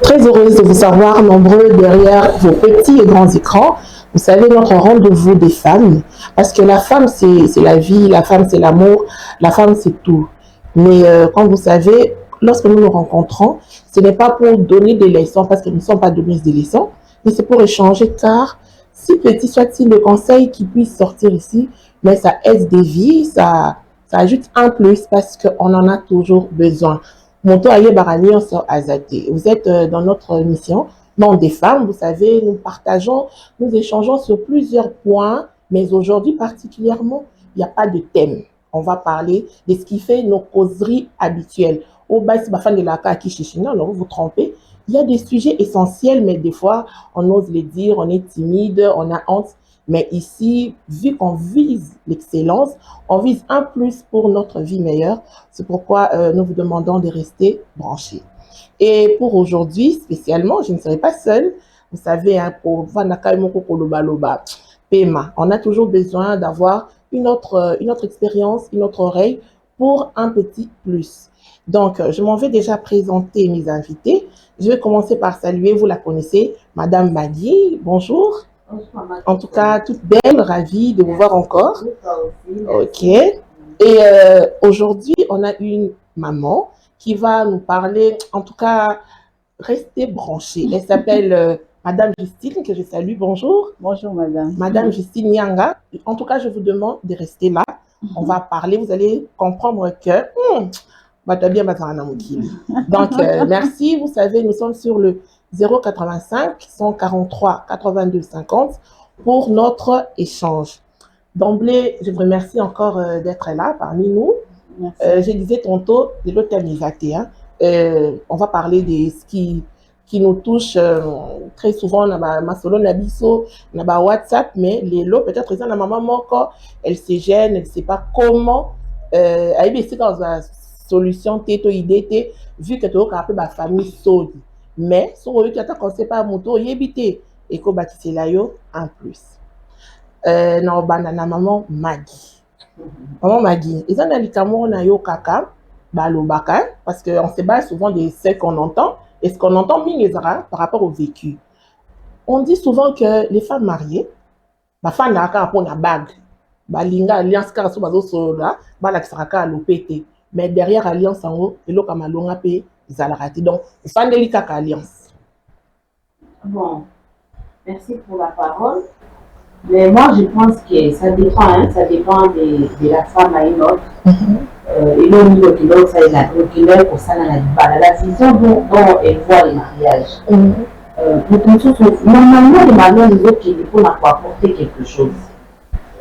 Très heureuse de vous savoir nombreux derrière vos petits et grands écrans. Vous savez, notre rendez-vous des femmes, parce que la femme, c'est la vie, la femme, c'est l'amour, la femme, c'est tout. Mais comme vous savez, lorsque nous nous rencontrons, ce n'est pas pour donner des leçons, parce que nous ne sommes pas donneuses des leçons, mais c'est pour échanger, car si petit soit-il le conseil qui puisse sortir ici, mais ça aide des vies, ça ajoute un plus, parce qu'on en a toujours besoin. Monto Aye Barani, on sort Azate. Vous êtes dans notre mission, Monde des femmes, vous savez, nous partageons, nous échangeons sur plusieurs points, mais aujourd'hui particulièrement, il n'y a pas de thème. On va parler de ce qui fait nos causeries habituelles. Au bas, c'est fan de la qui chichina, alors vous vous trompez. Il y a des sujets essentiels, mais des fois, on ose les dire, on est timide, on a honte. Mais ici, vu qu'on vise l'excellence, on vise un plus pour notre vie meilleure. C'est pourquoi nous vous demandons de rester branchés. Et pour aujourd'hui, spécialement, je ne serai pas seule. Vous savez, hein, pour Pema, on a toujours besoin d'avoir une autre expérience, une autre oreille pour un petit plus. Donc, je m'en vais déjà présenter mes invités. Je vais commencer par saluer, vous la connaissez, Madame Maggie. Bonjour. En tout cas, toute belle, ravie de vous voir encore. Ok. Et aujourd'hui, on a une maman qui va nous parler, en tout cas, restez branchée. Elle s'appelle Madame Justine, que je salue. Bonjour. Bonjour, Madame. Madame Justine Nyanga. En tout cas, je vous demande de rester là. On va parler, vous allez comprendre que... Donc, merci. Vous savez, nous sommes sur le 085 143 82 50 pour notre échange. D'emblée, je vous remercie encore d'être là parmi nous. Je disais tantôt de l'autre hein, on va parler de ce qui nous touche très souvent dans ma solo nabiso, dans WhatsApp, mais les lots peut-être ils ont maman moko, elle se gêne, elle ne sait pas comment c'est dans une solution této idée vu que tu as ma famille saudi. Mais sur eux qui attend qu'on sait pas moto yébité et qu'on bâtisse là yo en plus. Non banana maman Maggie. Maman Maggie, ils ont dit qu'on a yo kaka balobaka parce qu'on se base souvent de ce qu'on entend et ce qu'on entend par rapport au vécu. On dit souvent que les femmes mariées, ma femme n'a qu'à prendre la bague, balinga alliance car sous bazo sola, bala qui sera qu'à l'OPT. Mais derrière alliance en haut, et l'eau comme longa paye, ils allaient rater. Donc, fan de l'ICAC alliance. Bon, merci pour la parole. Mais moi, je pense que ça dépend, hein, ça dépend de la femme à une autre. Et le niveau qui l'autre, ça est la pour ça, la vision dont elle voit les mariages. Normalement, les mariages, les autres, il faut apporter quelque chose.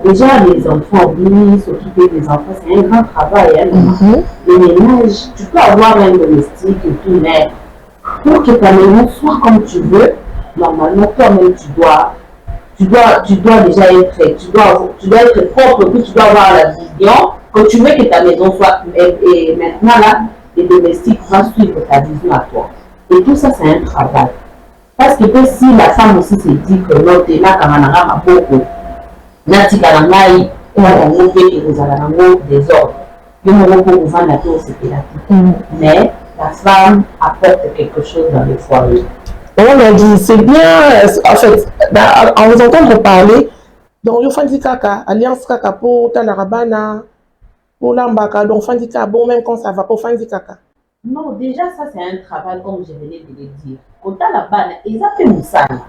Déjà, les enfants, oui, s'occuper des enfants, c'est un grand travail. Hein, le ménage, tu peux avoir un domestique et tout, mais pour que ta maison soit comme tu veux, normalement, toi-même, tu dois déjà être, tu dois être propre, puis tu dois avoir la vision que tu veux que ta maison soit. Et maintenant, là, les domestiques vont suivre ta vision à toi. Et tout ça, c'est un travail. Parce que si la femme aussi se dit que non, t'es là, comme on a beaucoup. Nati kalangai on fait des ordres. Mais la femme apporte quelque chose dans le foyer. On a dit, c'est bien, en fait, en vous entendre parler, donc, il faut dire alliance kaka pour Talarabana, pour l'ambaka, donc, il faut bon, même quand ça va, pour faire kaka. Non, déjà, ça, c'est un travail, comme je venais de le dire. Quand Talarabana, ils ont fait Moussana.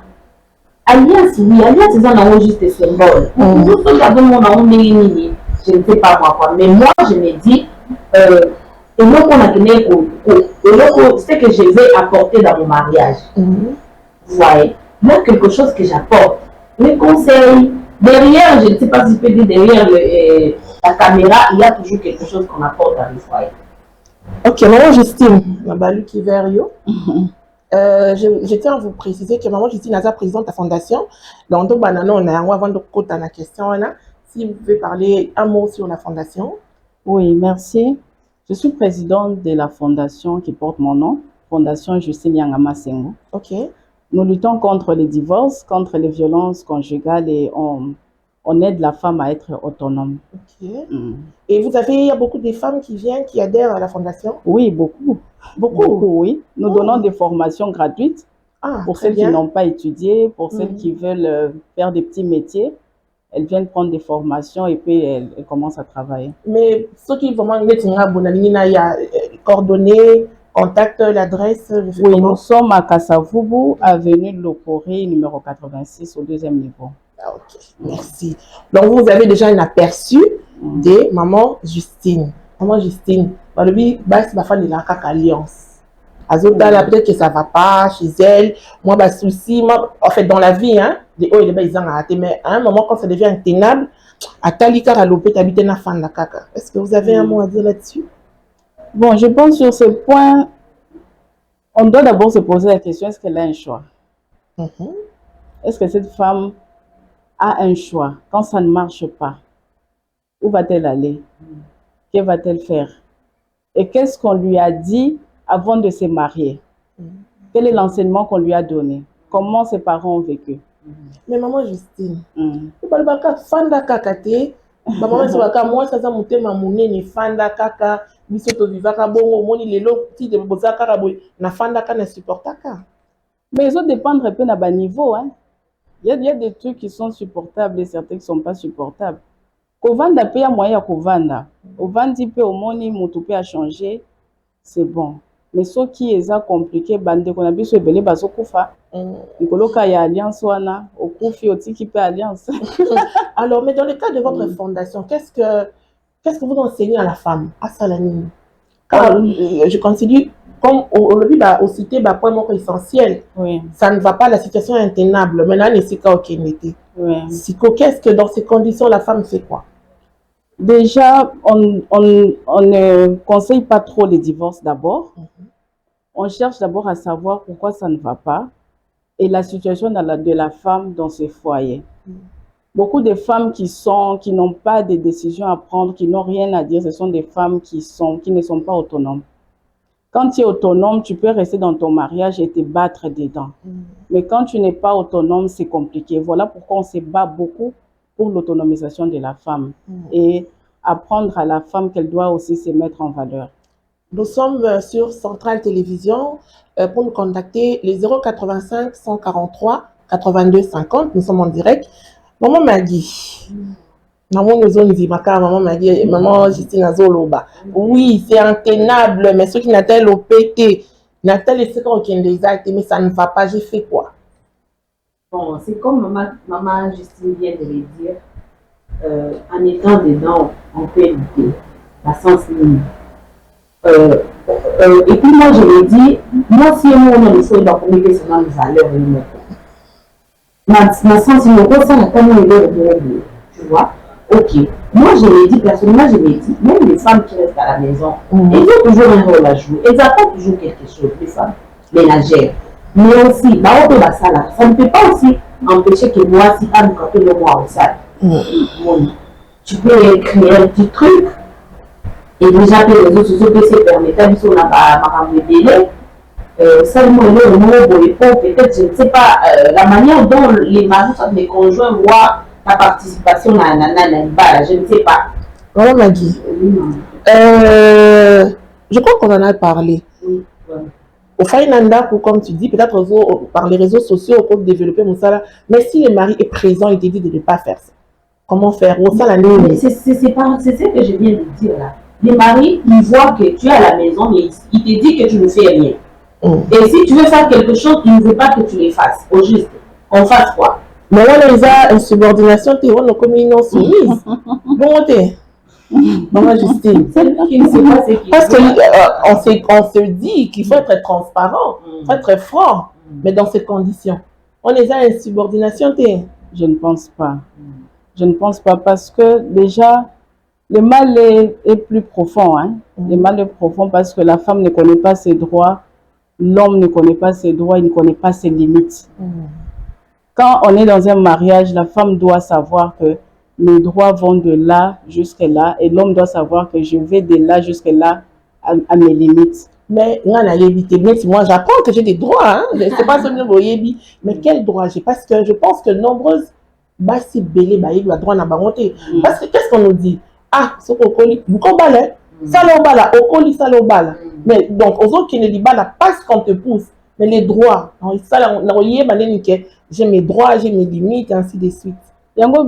Alliance, oui, alliance, ils ont juste des symboles. Nous sommes dans mon nom, je ne sais pas moi quoi, mais moi, je me dis, et moi, qu'on a donné, c'est que je vais apporter dans mon mariage. Vous voyez, moi, quelque chose que j'apporte, les conseils, derrière, je ne sais pas si je peux dire derrière la caméra, il y a toujours quelque chose qu'on apporte dans le foyer. Ok, maman Justine, la balu qui vers yo. Je tiens à vous préciser que maman Justine Naza présidente de la fondation. Donc, on a avant de côté la question. Si vous pouvez parler un mot sur la fondation. Oui, merci. Je suis présidente de la fondation qui porte mon nom, Fondation Justine Nyanga Masengo. Ok. Nous luttons contre les divorces, contre les violences conjugales et on aide la femme à être autonome. Ok. Et il y a beaucoup de femmes qui viennent, qui adhèrent à la fondation? Oui, beaucoup. Beaucoup, oui. Nous donnons des formations gratuites pour celles qui n'ont pas étudié, pour celles qui veulent faire des petits métiers. Elles viennent prendre des formations et puis elles commencent à travailler. Mais ceux qui vraiment il y a coordonnées, contact, l'adresse. Oui, nous sommes à Kasavubu, avenue de Lokoré, numéro 86, au 2e niveau. Ah, ok, merci. Donc, vous avez déjà un aperçu de maman Justine. Maman Justine, dans le but, c'est ma femme de la alliance. Peut-être que ça ne va pas chez elle. Moi, souci, en fait, dans la vie, hein, des hauts et des bas, ils ont raté. Mais à un moment, quand ça devient intenable, à Talika, à l'opé, t'habites na fan la caca. Est-ce que vous avez un mot à dire là-dessus? Bon, je pense sur ce point, on doit d'abord se poser la question, est-ce qu'elle a un choix? Est-ce que cette femme a un choix? Quand ça ne marche pas, où va-t-elle aller? Que va-t-elle faire? Et qu'est-ce qu'on lui a dit avant de se marier? Quel est l'enseignement qu'on lui a donné? Comment ses parents ont vécu? Mais maman Justine, fanda kakate, maman sebaka moi ça mutema munene fanda kaka, biso to vivaka bongo moni lelo ti de bozaka raboy na fanda ka na supportaka. Mais ils ont dépendre un peu de bas niveau, hein. Il y a des trucs qui sont supportables et certains qui ne sont pas supportables. Kovanda pe ya moyen kovanda. Ovandi pe omoni mutu pe a changé, c'est bon. Mais ce qui est compliqué, bande qu'on a vu sur Belé Bazokufa, il y a alliance wana, au Koufi, au Tiki pe alliance. Alors, mais dans le cas de votre fondation, qu'est-ce que vous enseignez à la femme, à Salanine? Je continue, comme on le dit, au cité, point mot essentiel. Oui. Ça ne va pas, la situation est intenable. Maintenant, c'est quoi au Kénété? Qu'est-ce que dans ces conditions, la femme fait quoi? Déjà, on ne conseille pas trop les divorces d'abord. On cherche d'abord à savoir pourquoi ça ne va pas et la situation de la femme dans ce foyer. Beaucoup de femmes qui n'ont pas de décisions à prendre, qui n'ont rien à dire, ce sont des femmes qui ne sont pas autonomes. Quand tu es autonome, tu peux rester dans ton mariage et te battre dedans. Mais quand tu n'es pas autonome, c'est compliqué. Voilà pourquoi on se bat beaucoup pour l'autonomisation de la femme et apprendre à la femme qu'elle doit aussi se mettre en valeur. Nous sommes sur Centrale Télévision pour nous contacter les 085 143 82 50. Nous sommes en direct. Maman Maggie. Maman Maman Justine Azoloba. Oui, c'est intenable, mais ceux qui n'atteignent l'OPT, n'atteignent les séquences qui exact, mais ça ne va pas. J'ai fait quoi? Bon, c'est comme maman Justine vient de le dire. En étant dedans, on peut éviter la sensibilité. Et puis moi, je l'ai dit, moi, si on a des choses dans le comité, c'est dans les allures. Ma sensibilité, ça n'a pas eu tu vois. Ok. Moi, je l'ai dit, personnellement, je l'ai dit, même les femmes qui restent à la maison, elles ont toujours un rôle à jouer. Elles apportent toujours quelque chose, les femmes ménagères. Mais aussi, ça ne peut pas aussi empêcher que moi, si pas nous le moi au salle. Tu peux créer un petit truc et déjà que les réseaux sociaux se permettent, si on n'a pas de délai, seulement peut-être, je ne sais pas, la manière dont les maris, les conjoints voient ta participation à je ne sais pas. Voilà, Maggie. Je crois qu'on en a parlé. Oui. Au Fainanda, comme tu dis, peut-être par les réseaux sociaux pour développer mon salaire. Mais si le mari est présent, il te dit de ne pas faire ça. Comment faire? C'est ce que je viens de dire là. Le mari, il voit que tu es à la maison, mais il te dit que tu ne fais rien. Et si tu veux faire quelque chose, il ne veut pas que tu le fasses. Au juste, on fasse quoi? Mais là, il y a une subordination, tu vois, nos communes non soumises. Bon, Maman Justine. Qui ne sait pas ce qu'il Parce qu'on se dit qu'il faut être transparent, il faut être franc, mais dans ces conditions. On est à une subordination, Je ne pense pas. Je ne pense pas parce que déjà, le mal est plus profond. Hein? Le mal est profond parce que la femme ne connaît pas ses droits, l'homme ne connaît pas ses droits, il ne connaît pas ses limites. Quand on est dans un mariage, la femme doit savoir que mes droits vont de là jusqu'à là et l'homme doit savoir que je vais de là jusqu'à là à mes limites. Mais moi j'apprends que j'ai des droits, hein? C'est pas seulement mais quels droits? Parce que je pense que nombreuses basi belé baï doit droit na bangoté parce que qu'est-ce qu'on nous dit ah ce cocoli vous combalez ça l'on bala ocoli ça l'on bala mais donc aux autres qui ne dit bala parce qu'on te pousse mais les droits ça là on a que j'ai mes droits j'ai mes limites ainsi de suite yango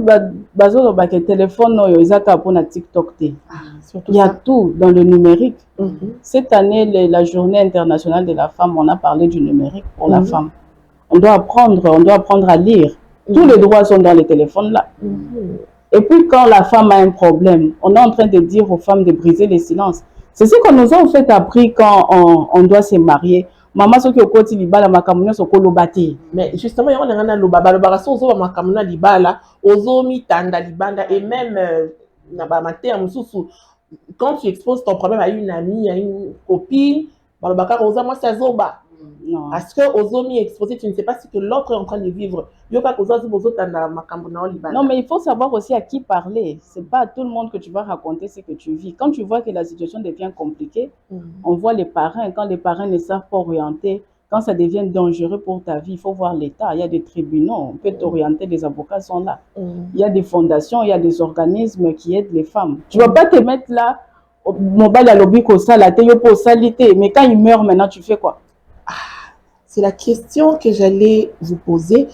bazo ba ke téléphone oyo ezaka pour na TikTok té il y a tout dans le numérique cette année la journée internationale de la femme on a parlé du numérique pour la femme on doit apprendre à lire tous les droits sont dans les téléphones là et puis quand la femme a un problème on est en train de dire aux femmes de briser les silences c'est ce qu'on nous a en fait appris quand on doit se marier. Maman soki okoti libala makamunya sokolo bati. Mais justement, il y a un lobaba lobaso ozo makamunya libala, ozo mi tanda libanda et même na ba terme sous quand tu exposes ton problème à une amie, à une copine, balobaka oza moi c'est zoba. Non. Parce que ozo mi exposé, tu ne sais pas ce que l'autre est en train de vivre. Yoka ozo ozo tanda makamunya libala. Non, mais il faut savoir aussi à qui parler. C'est pas à tout le monde que tu vas raconter ce que tu vis. Quand tu vois que la situation devient compliquée, on voit les parents. Quand les parents ne savent pas orienter, quand ça devient dangereux pour ta vie, il faut voir l'État. Il y a des tribunaux, on peut t'orienter, les avocats sont là. Il y a des fondations, il y a des organismes qui aident les femmes. Tu ne vas pas te mettre là, mobile à lobby pour ça, pour salité. Mais quand il meurt maintenant, tu fais quoi? C'est la question que j'allais vous poser.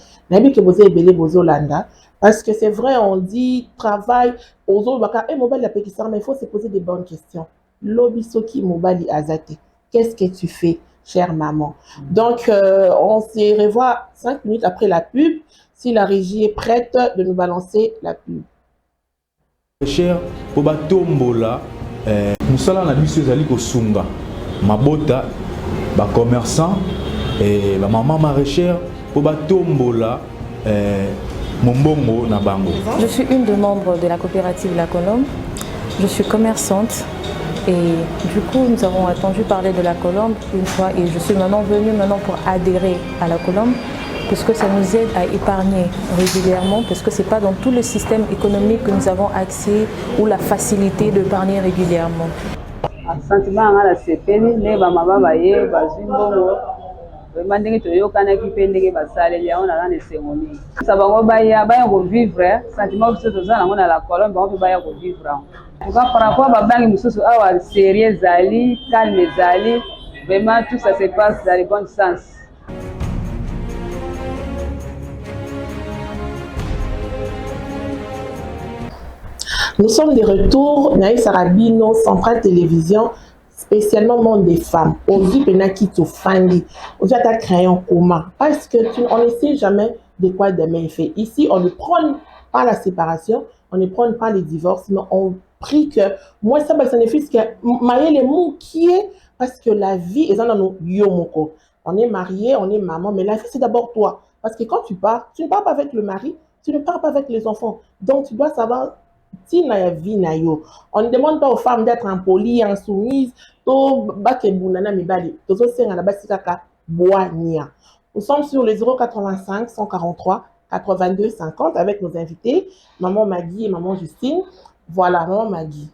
Parce que c'est vrai, on dit travail, mais il faut se poser des bonnes questions. Lobisoki mobile azate. Qu'est-ce que tu fais, chère maman? Donc, on se revoit 5 minutes après la pub. Si la régie est prête de nous balancer la pub. Cher, pour Batombola, nous allons à l'issue de Sunga, Mabota, commerçant. Et la maman maraîchère pour Batombola Mombongo Nabango. Je suis une des membres de la coopérative La Colombe. Je suis commerçante et du coup nous avons entendu parler de La Colombe une fois et je suis maintenant venue pour adhérer à La Colombe parce que ça nous aide à épargner régulièrement parce que c'est pas dans tout le système économique que nous avons accès ou la facilité d'épargner régulièrement. Sentiment à la CPN, les mamans baye, bazimbongo. Mandenge toyokana kipendeke basale ya ona na sengoni sabango baya ko vivre sentiment que toza nango na La Colombe on peut baya ko vivre en par rapport ba bangi mususu awa sérieux zali calme zali vraiment tout ça se passe dans le bon sens. Nous sommes de retour Naïs Sarabino Centrale Télévision spécialement monde des femmes, aujourd'hui penaki to fandi, aujourd'hui tu as créé un coma parce que on ne sait jamais de quoi demain il fait. Ici on ne prône pas la séparation, on ne prône pas les divorces, mais on prie que moi ça va signifier que marier les mots qui est parce que la vie est dans nos yomoko. On est marié, on est maman, mais la vie c'est d'abord toi parce que quand tu pars, tu ne pars pas avec le mari, tu ne pars pas avec les enfants, donc tu dois savoir. On ne demande pas aux femmes d'être impolies, insoumises. Nous sommes sur les 085 143 82 50 avec nos invités, Maman Maggie et Maman Justine. Voilà, Maman Maggie.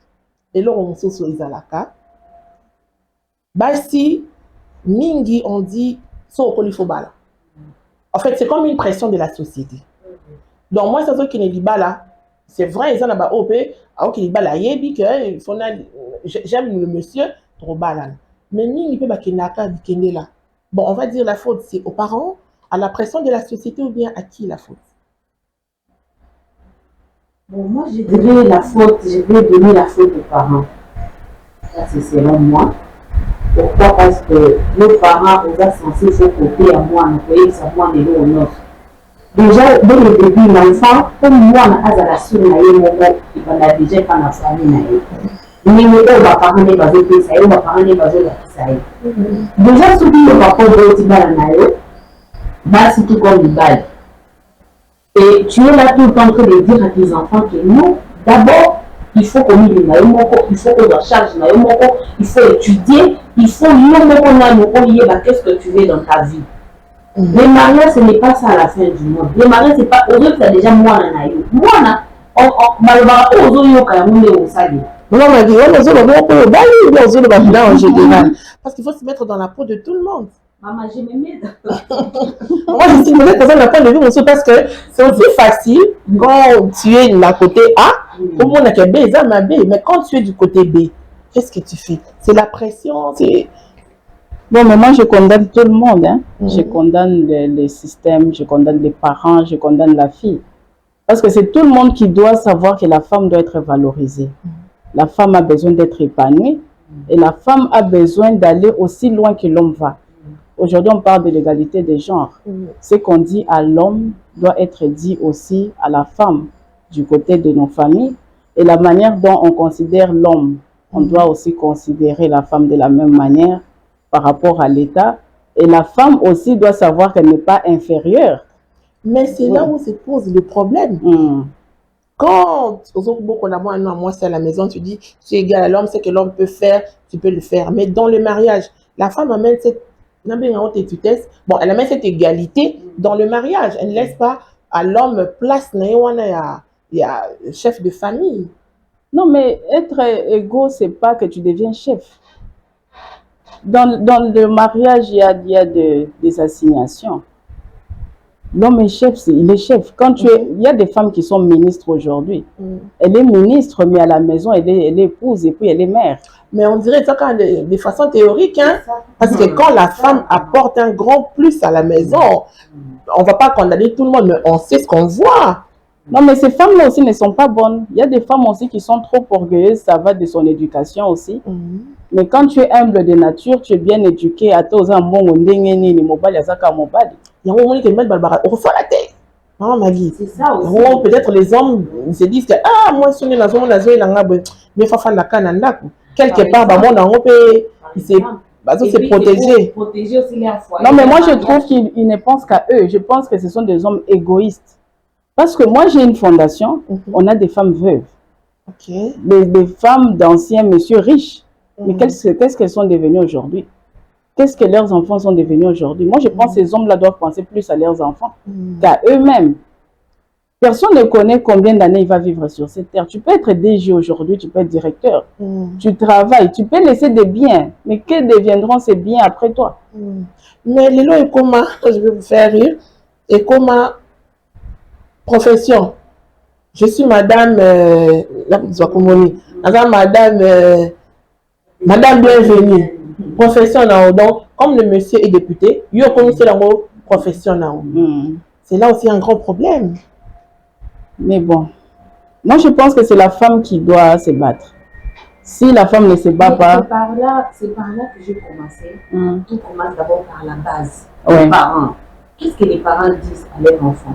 Et là, on se sur Isalaka. Basi, Mingi, on dit, en fait, c'est comme une pression de la société. Donc, moi, c'est ce qui ne dit pas là. C'est vrai, ils ont un OP, j'aime le monsieur, trop balade. Mais bon, on va dire la faute, c'est aux parents, à la pression de la société ou bien à qui la faute? Bon, moi, je dirais la faute, je vais donner la faute aux parents. Ça, c'est selon moi. Pourquoi? Parce que nos parents, ils sont censés se copier à moi, nous ça moi de l'eau. Déjà, dès le début, l'enfant, comme moi, je la sur il va déjà faire la famille. Mais on va parler de ça, on va parler de ça. Déjà, ce qui ne va pas être c'est tout comme le bal. Et tu es là tout le temps en train de dire à tes enfants que nous, d'abord, il faut qu'on y vienne, il faut qu'on en charge, il faut étudier, il faut lire qu'est-ce que tu veux dans ta vie. Les mariages, ce n'est pas ça à la fin du monde. Les mariages, c'est pas aujourd'hui, c'est déjà moi, parce qu'il faut se mettre dans la peau de tout le monde. Maman, je me mets. Moi, je suis peut-être dans un point de vue, monsieur, parce que c'est aussi facile quand tu es de la côté A, au monde est B, mais quand tu es du côté B, qu'est-ce que tu fais? C'est la pression, c'est... Bon, mais moi, je condamne tout le monde. Hein. Je condamne les systèmes, je condamne les parents, je condamne la fille. Parce que c'est tout le monde qui doit savoir que la femme doit être valorisée. La femme a besoin d'être épanouie et la femme a besoin d'aller aussi loin que l'homme va. Aujourd'hui, on parle de l'égalité des genres. Ce qu'on dit à l'homme doit être dit aussi à la femme du côté de nos familles. Et la manière dont on considère l'homme, on doit aussi considérer la femme de la même manière par rapport à l'État. Et la femme aussi doit savoir qu'elle n'est pas inférieure. Mais c'est là où se pose le problème. Quand, moi c'est à la maison, tu dis, tu es égal à l'homme, c'est que l'homme peut faire, tu peux le faire. Mais dans le mariage, la femme amène cette, bon, elle amène cette égalité dans le mariage. Elle ne laisse pas à l'homme place, il y a chef de famille. Non, mais être égaux, c'est pas que tu deviens chef. Dans le mariage, il y a des assignations. L'homme est chef, il est chef. Quand il y a des femmes qui sont ministres aujourd'hui. Elle est ministre, mais à la maison, elle est épouse et puis elle est mère. Mais on dirait ça quand de façon théorique, hein, parce que quand la femme apporte un grand plus à la maison, on ne va pas condamner tout le monde, mais on sait ce qu'on voit. Non, mais ces femmes-là aussi ne sont pas bonnes. Il y a des femmes aussi qui sont trop orgueilleuses, ça va de son éducation aussi. Mais quand tu es humble de nature, tu es bien éduqué, à tous un bon il y a un moment qui met on refait la tête. Non, Maggie. C'est ça aussi. Peut-être les hommes se disent que ah, moi, si on est dans un monde, mais faut faire la canne. Quelque part, il s'est protégé. Non, mais moi, je trouve qu'ils ne pensent qu'à eux. Je pense que ce sont des hommes égoïstes. Parce que moi, j'ai une fondation, on a des femmes veuves. Des femmes d'anciens monsieur riches. Mais qu'est-ce qu'elles sont devenues aujourd'hui? Qu'est-ce que leurs enfants sont devenus aujourd'hui? Moi, je pense que ces hommes-là doivent penser plus à leurs enfants qu'à eux-mêmes. Personne ne connaît combien d'années il va vivre sur cette terre. Tu peux être DG aujourd'hui, tu peux être directeur. Tu travailles, tu peux laisser des biens. Mais que deviendront ces biens après toi? Mais les lois et comment, je vais vous faire rire, et comment profession. Je suis madame, madame bienvenue. Profession, donc, comme le monsieur est député, il y a commis la profession. C'est là aussi un grand problème. Mais bon, moi je pense que c'est la femme qui doit se battre. Si la femme ne se bat pas... C'est par là que j'ai commencé. Tout commence d'abord par la base. Ouais. Les parents. Qu'est-ce que les parents disent à leurs enfants?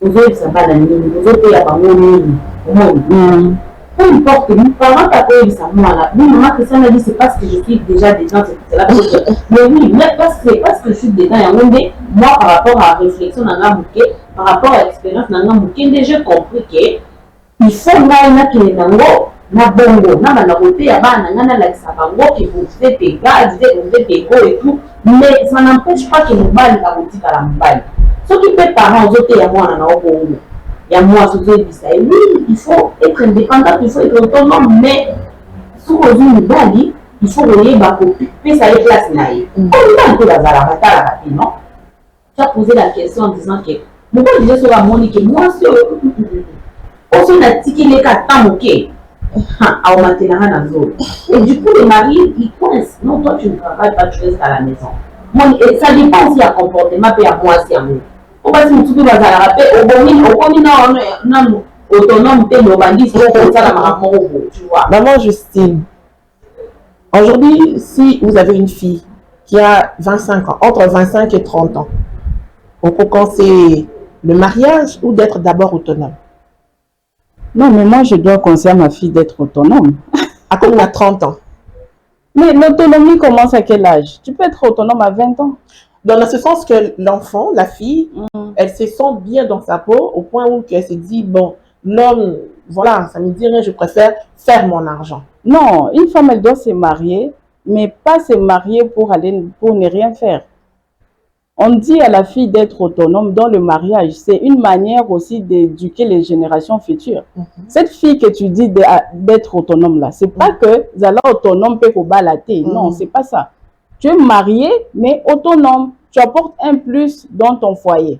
Vous autres, ça va la mine. Vous autres, il y a pas mon peu importe, mes parents t'appellent ça, moi, oui, maman, Christiane a dit, c'est parce que je suis déjà dedans, c'est là. Mais oui, c'est parce que je suis dedans, et moi, par rapport à la réflexion, par rapport à l'expérience, j'ai compris qu'il faut moi, qui est dans l'eau, na bongo, na banakote ya bana, na la sabango, qui vous êtes égal, vous êtes égaux et tout, mais ça n'empêche pas que nous balle la boutique à la balle. Ce qui peut parents, aux autres, il y a moi, na bongo. Il y a moi, ce que je dis ça. Et oui, il faut être indépendant, il faut être autonome, mais sous une balle, il faut relier ma copie, puis ça est place naïve. Comme il un peu la zalabata, non? Tu as posé la question en disant que, pourquoi je disais sur la monnaie que moi, si on a tiqué les quatre temps, ok, à Omatenara zone. Et du coup, les maris, ils coincent. Non, toi, tu ne travailles pas, tu restes à la maison. Et ça dépend aussi à comportement, puis à moi, si à moi. On va se montrer dans la rappel, autonome, tu vois. Maman Justine, aujourd'hui, si vous avez une fille qui a 25 ans, entre 25 et 30 ans, on peut conseiller le mariage ou d'être d'abord autonome? Non, mais moi, je dois conseiller à ma fille d'être autonome. À combien? À 30 ans. Mais l'autonomie commence à quel âge? Tu peux être autonome à 20 ans. Dans ce sens que l'enfant, la fille, elle se sent bien dans sa peau au point où elle se dit, bon, l'homme, voilà, ça me dit rien, je préfère faire mon argent. Non, une femme, elle doit se marier, mais pas se marier pour ne rien faire. On dit à la fille d'être autonome dans le mariage. C'est une manière aussi d'éduquer les générations futures. Cette fille que tu dis d'être autonome là, c'est pas que Zala autonome peut balater. Non, c'est pas ça. Tu es marié, mais autonome. Tu apportes un plus dans ton foyer.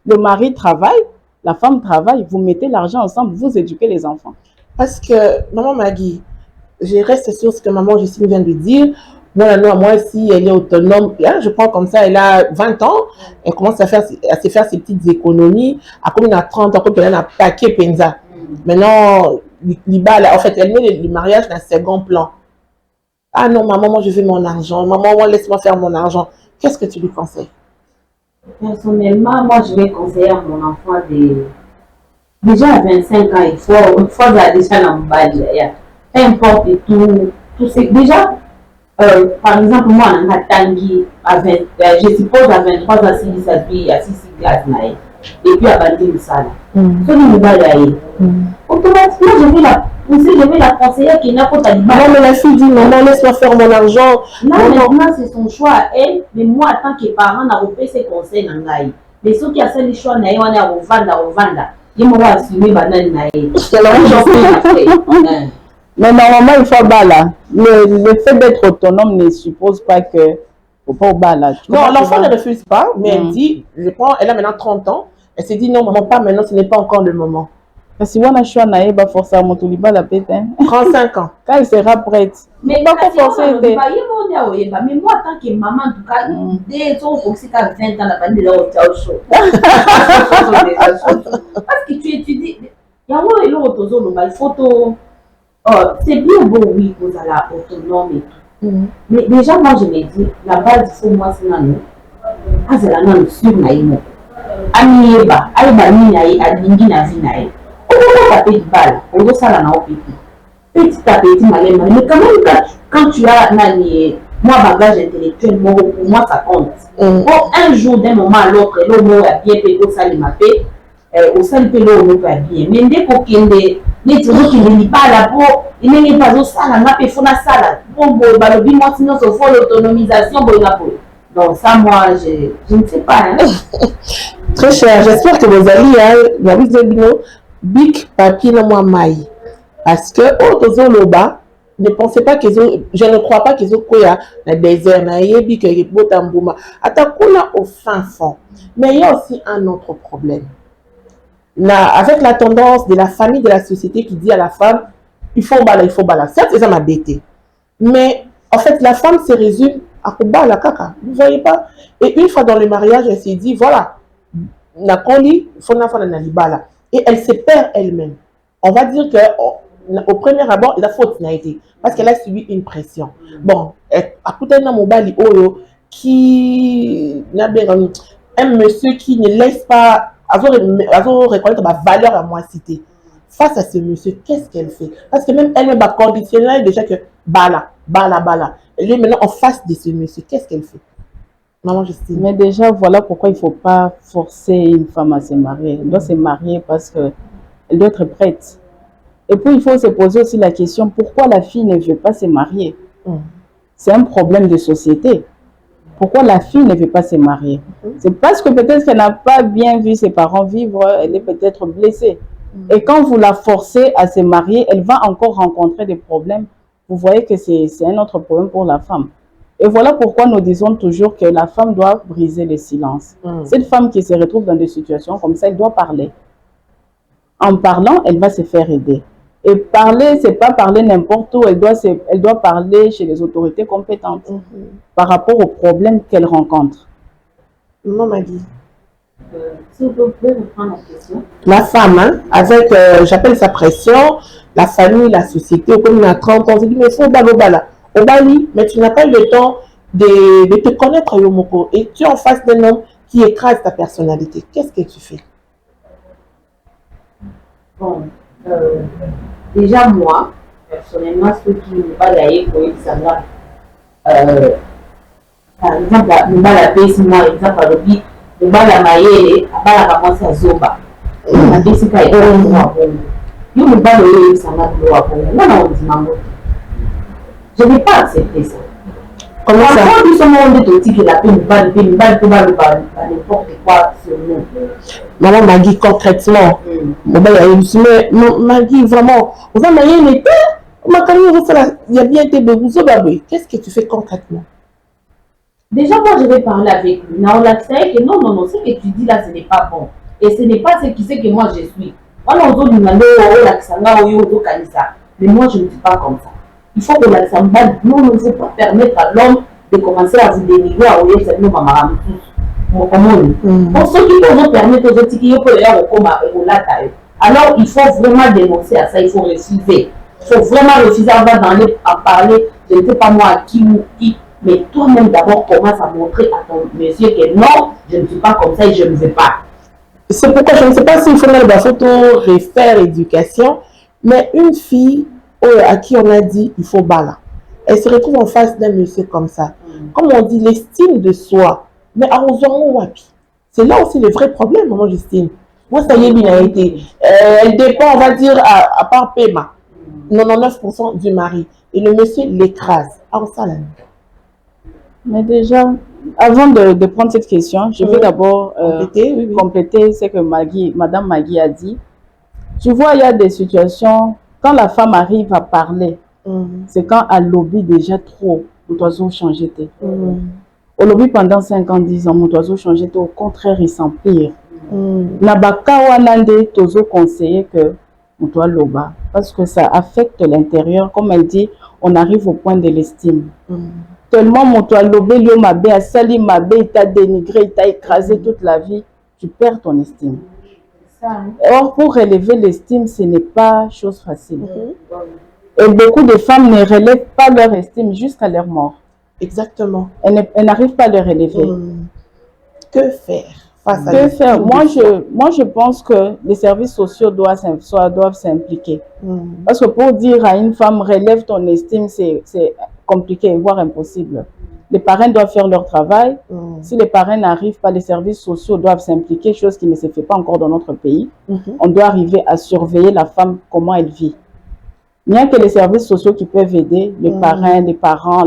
Le mari travaille, la femme travaille, vous mettez l'argent ensemble, vous éduquez les enfants. Parce que, maman Maggie, je reste sur ce que maman Justine vient de dire. Moi, si elle est autonome, là, je prends comme ça, elle a 20 ans, elle commence à se faire ses petites économies. À comme elle a 30 ans, comme elle a un paquet penza. Maintenant, en fait, elle met le mariage dans un second plan. Ah non, maman, moi, je veux mon argent. Maman, moi, laisse-moi faire mon argent. Qu'est-ce que tu lui conseilles? Personnellement, moi, je vais conseiller à mon enfant déjà à 25 ans, il faut déjà dans le bas. Peu importe tout c'est déjà. Par exemple, moi, en Tangi, je suppose à 23 ans, si ça vit à 6 classes, et puis à Bandi Moussala. Ce n'est pas d'ailleurs. Automatiquement, je vais la conseiller qui n'a pas de maman, mais la fille dit, maman, laisse-moi faire mon argent. Là, maintenant, c'est son choix à elle, mais moi, en tant que parent, on a repris ses conseils. Mais ceux qui ont fait le choix, on a revendre. Ils m'ont assumé, mais normalement, il faut bala. Le fait d'être autonome ne suppose pas que faut pas au bala. Non, l'enfant ne refuse pas, mais elle dit, elle a maintenant 30 ans. Elle s'est dit, non, maman, pas maintenant, ce n'est pas encore le moment. Parce que si on a choisi naïba forcément tout liba la pète. 35 ans. Quand elle sera prête. Mais pas forcer. Mais moi, en tant que maman, en tout cas, dès que tu as 20 ans, la bande de la haute parce que tu étudies. Il y a un autre photo. C'est bien beau, oui, vous allez autonome et tout. Mais déjà, moi, je me dis, la base, il faut moi, c'est nous. Ah, c'est la même sur naïmo. Amieba, aïba, minaï, adingi, navinaï. On va taper de balle, on doit ça là, petit à petit, mais quand même, quand tu as moi, bagage intellectuel, pour moi, ça compte. Un jour, d'un moment à l'autre, l'homme a bien payé au salimapé, au salimapé, l'homme a bien. Mais dès qu'il n'est pas là pour, il n'est pas au salamapé, il faut la salle. Bon, le bimon, sinon, il faut l'autonomisation, donc ça, moi, je ne sais pas. Très cher, j'espère que vos amis, Big papier dans moi maille parce que ne pensez pas qu'ils ont, je ne crois pas qu'ils ont quoi dans désert na yebi que les botambouma atakuna au fin fond. Mais il y a aussi un autre problème avec la tendance de la famille, de la société qui dit à la femme il faut bala certes ça m'a bêté, mais en fait la femme se résume à la caca, vous voyez pas. Et une fois dans le mariage elle s'est dit voilà na koli faut na fana na libala. Et elle se perd elle-même. On va dire qu'au premier abord, il a faute n'a été parce qu'elle a subi une pression. Bon, à côté d'un mobile qui un monsieur qui ne laisse pas reconnaître ma valeur à moi citer. Face à ce monsieur, qu'est-ce qu'elle fait? Parce que même elle va conditionner déjà que bala. Elle est maintenant en face de ce monsieur. Qu'est-ce qu'elle fait? Maman Justine. Mais déjà, voilà pourquoi il ne faut pas forcer une femme à se marier. Elle doit se marier parce qu'elle doit être prête. Et puis, il faut se poser aussi la question, pourquoi la fille ne veut pas se marier? C'est un problème de société. Pourquoi la fille ne veut pas se marier? C'est parce que peut-être qu'elle n'a pas bien vu ses parents vivre, elle est peut-être blessée. Et quand vous la forcez à se marier, elle va encore rencontrer des problèmes. Vous voyez que c'est un autre problème pour la femme. Et voilà pourquoi nous disons toujours que la femme doit briser le silence. Cette femme qui se retrouve dans des situations comme ça, elle doit parler. En parlant, elle va se faire aider. Et parler, ce n'est pas parler n'importe où, elle doit parler chez les autorités compétentes par rapport aux problèmes qu'elle rencontre. Non, Maggie. S'il vous plaît, reprendre la question. La femme, hein, avec, j'appelle sa pression, la famille, la société, comme il a 30 ans, on se dit, mais il faut bala. Au Bali, mais tu n'as pas eu le temps de te connaître, Yomoko, et tu es en face d'un homme qui écrase ta personnalité. Qu'est-ce que tu fais? Bon, déjà moi, personnellement, ceux qui n'ont pas d'ailleurs pour eux, ça va. Par exemple, nous va la paix, si moi, exemple, à l'obi, nous va la mailler, à la commencer à zoba. La paix, c'est pas une loi pour nous. Nous ne va le ça va une loi pour nous. Non, on dit maman. Je n'ai pas accepté ça. Comment ça? Quand nous sommes en train de dire que la paix nous va n'importe quoi sur nous. Maman Maggie, concrètement, Maggie, vraiment, on va marier une paix. Il y a bien été de vous. Qu'est-ce que tu fais concrètement? Déjà, moi, je vais parler avec lui. Non, là, c'est que non, ce que tu dis là, ce n'est pas bon. Et ce n'est pas ce qui sait que moi, je suis. Mais moi, je ne dis pas comme ça. Il faut que la Samba, nous ne faut pas permettre à l'homme de commencer à vous dénigrer à oublier cette nouvelle maman. Pour ceux qui peuvent permettre aux autres qui peuvent alors, il faut vraiment dénoncer à ça, il faut refuser. Il faut vraiment refuser à parler, je ne sais pas moi à qui ou qui, mais toi-même d'abord commence à montrer à ton monsieur que non, je ne suis pas comme ça et je ne veux pas. C'est pourquoi je ne sais pas s'il faut mettre la photo refaire éducation, mais une fille à qui on a dit il faut bala, elle se retrouve en face d'un monsieur comme ça. Comme on dit, l'estime de soi, mais à wapi. C'est là aussi le vrai problème, moi j'estime. Moi, ça y est, bien été. Elle dépend, on va dire, à part paiement, 99% du mari. Et le monsieur l'écrase. Ah, ça, là. Mais déjà, avant de prendre cette question, je veux d'abord compléter ce que Madame Maggie a dit. Tu vois, il y a des situations, quand la femme arrive à parler, c'est quand elle lobby déjà trop, mon oiseau changer. Au lobby pendant 5 ans, 10 ans, mon oiseau changer, au contraire, il s'empire. Nabaka Wanande, Tozo conseiller que on doit loba parce que ça affecte l'intérieur. Comme elle dit, on arrive au point de l'estime. Tellement mon toit lobé, lui m'a sali, il t'a dénigré, il t'a écrasé toute la vie, tu perds ton estime. Or, pour relever l'estime, ce n'est pas chose facile. Et beaucoup de femmes ne relèvent pas leur estime jusqu'à leur mort. Exactement. Elles n'arrivent pas à le relever. Que faire? Que faire? Moi, je pense que les services sociaux doivent s'impliquer. Parce que pour dire à une femme, relève ton estime, c'est compliqué, voire impossible. Les parents doivent faire leur travail. Si les parents n'arrivent pas, les services sociaux doivent s'impliquer, chose qui ne se fait pas encore dans notre pays. On doit arriver à surveiller la femme, comment elle vit. Il n'y a que les services sociaux qui peuvent aider, les parents,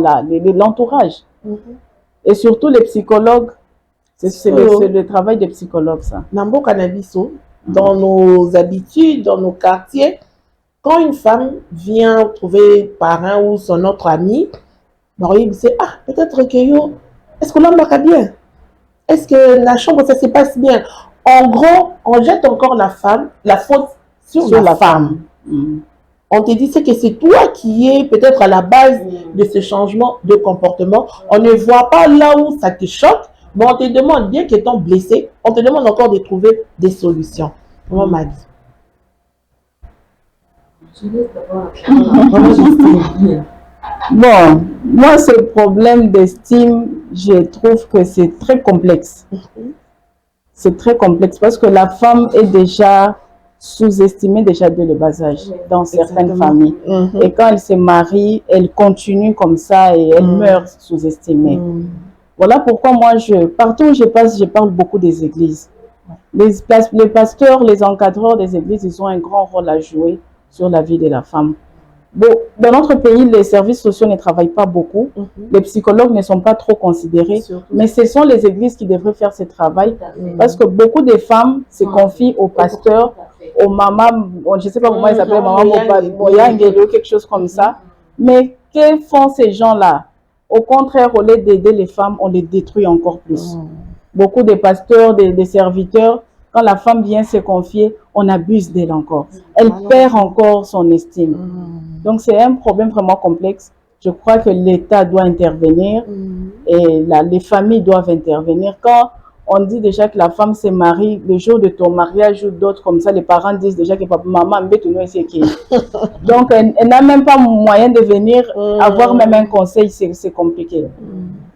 l'entourage. Et surtout les psychologues. C'est le travail des psychologues, ça. Dans nos habitudes, dans nos quartiers, quand une femme vient trouver parrain ou son autre ami, il dit, peut-être que est-ce que l'homme va bien? Est-ce que la chambre, ça se passe bien? En gros, on jette encore la faute sur la femme. On te dit que c'est toi qui es peut-être à la base de ce changement de comportement. On ne voit pas là où ça te choque. Mais on te demande, bien qu'étant blessé, on te demande encore de trouver des solutions. Comment m'a dit? Bon, moi, ce problème d'estime, je trouve que c'est très complexe. C'est très complexe parce que la femme est déjà sous-estimée déjà dès le bas âge dans certaines familles. Et quand elle se marie, elle continue comme ça et elle meurt sous-estimée. Voilà pourquoi moi, partout où je passe, je parle beaucoup des églises. Les pasteurs, les encadreurs des églises, ils ont un grand rôle à jouer sur la vie de la femme. Bon, dans notre pays, les services sociaux ne travaillent pas beaucoup. Les psychologues ne sont pas trop considérés. Mais ce sont les églises qui devraient faire ce travail. Parce que beaucoup de femmes se confient aux pasteurs, aux mamans, je ne sais pas comment ils s'appellent, maman Moyang, quelque chose comme ça. Mais que font ces gens-là? Au contraire, au lieu d'aider les femmes, on les détruit encore plus. Beaucoup de pasteurs, des serviteurs, quand la femme vient se confier, on abuse d'elle encore. Elle perd encore son estime. Donc, c'est un problème vraiment complexe. Je crois que l'État doit intervenir et les familles doivent intervenir. Quand on dit déjà que la femme se marie, le jour de ton mariage ou d'autres comme ça, les parents disent déjà que papa, maman, donc elle n'a même pas moyen de venir avoir même un conseil, c'est compliqué.